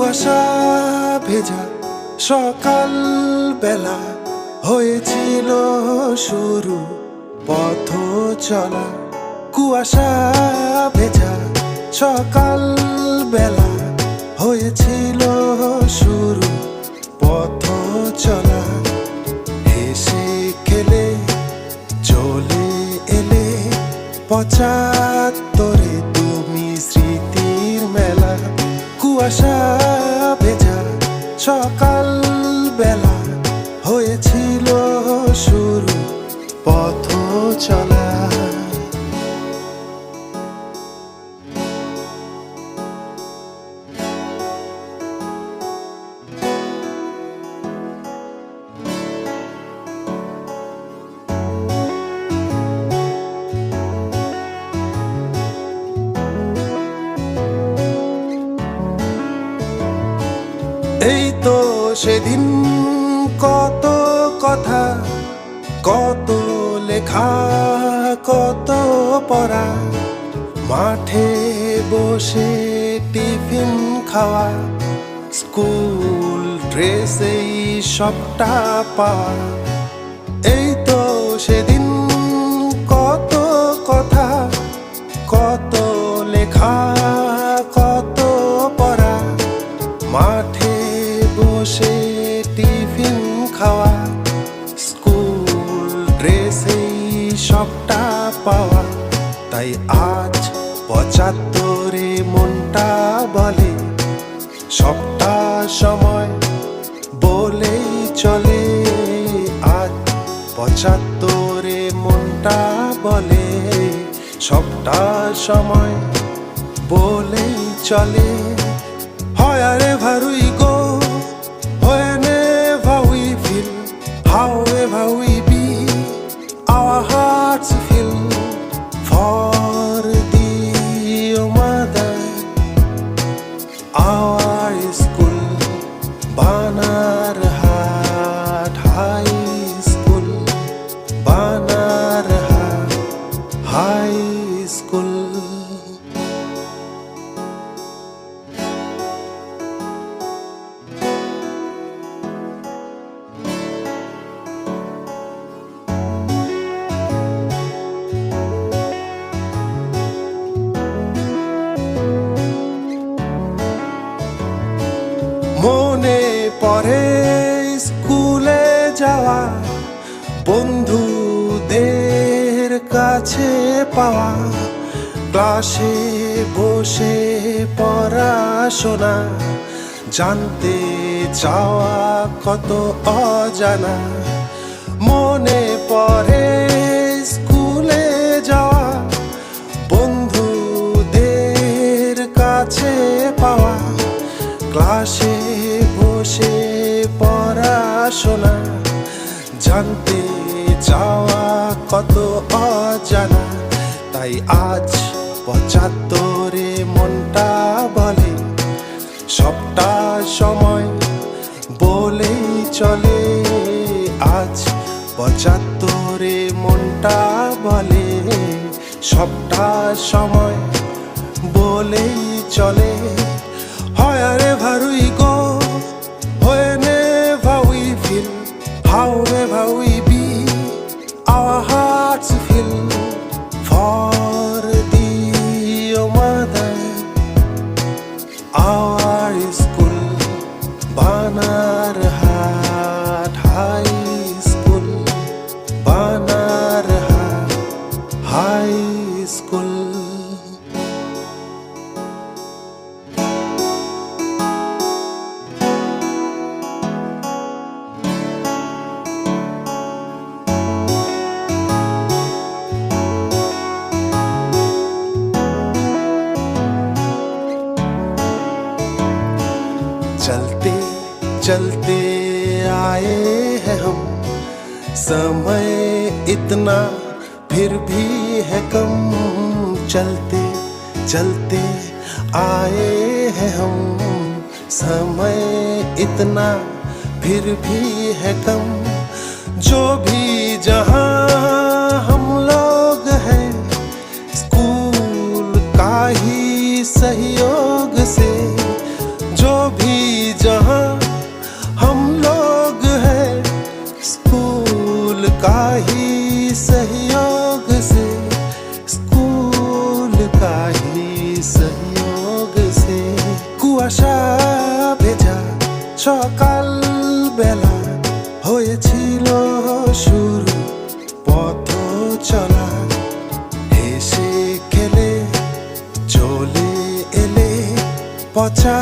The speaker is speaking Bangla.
কুয়াশা ভেজা সকাল বেলা হয়েছিল শুরু পথ চলা। কুয়াশা ভেজা সকাল বেলা হয়েছিল শুরু পথ চলা। হেসে খেলে চলে এলে ৭৫-এ তুমি স্মৃতির মেলা। কুয়াশা ভেজা সকাল বেলা হয়েছিল শুরু পথ চলা। এই তো সেদিন কত কথা, কত লেখা, কত পড়া, মাঠে বসে টিফিন খাওয়া, স্কুল ড্রেসেই সবটা পাওয়া। এই তো সেদিন কত কথা, কত লেখা, কত পড়া, মাঠে বসে টিফিন খাওয়া, স্কুল ড্রেসেই সবটা পাওয়া। তাই আজ ৭৫-এ মনটা বলে সবটা সময় বলেই চলে। আজ ৭৫-এ মনটা বলে সবটা সময় বলেই চলে। However we go, whenever we feel, however we be, our hearts feel for the mother. Our school, Banarhat High School, Banarhat High School. মনে পড়ে স্কুলে যাওয়া, বন্ধুদের কাছে পাওয়া, ক্লাসে বসে পড়াশোনা, জানতে চাওয়া কত অজানা। মনে পড়ে স্কুলে যাওয়া, বন্ধুদের কাছে পাওয়া, ক্লাসে বসে পড়াশোনা, জানতে চাওয়া কত অজানা। তাই আজ ৭৫-এ মনটা বলে সবটা সময় বলেই চলে। আজ ৭৫-এ মনটা বলে সবটা সময় বলেই চলে। Wherever we go, whenever we feel, however we be, our hearts feel for the mother. Our school, Banarhat High School, Banarhat High School. चलते चलते आए हैं हम, समय इतना फिर भी है कम। चलते चलते आए हैं हम, समय इतना फिर भी है कम। जो भी जहां हम लोग हैं, स्कूल का ही सहयोग से, जो भी सहयोग से, स्कूल का ही सहयोग से। কুয়াশা ভেজা সকাল বেলা হয়েছিল শুরু পথ চলা। হেসে খেলে চলে এলে পচা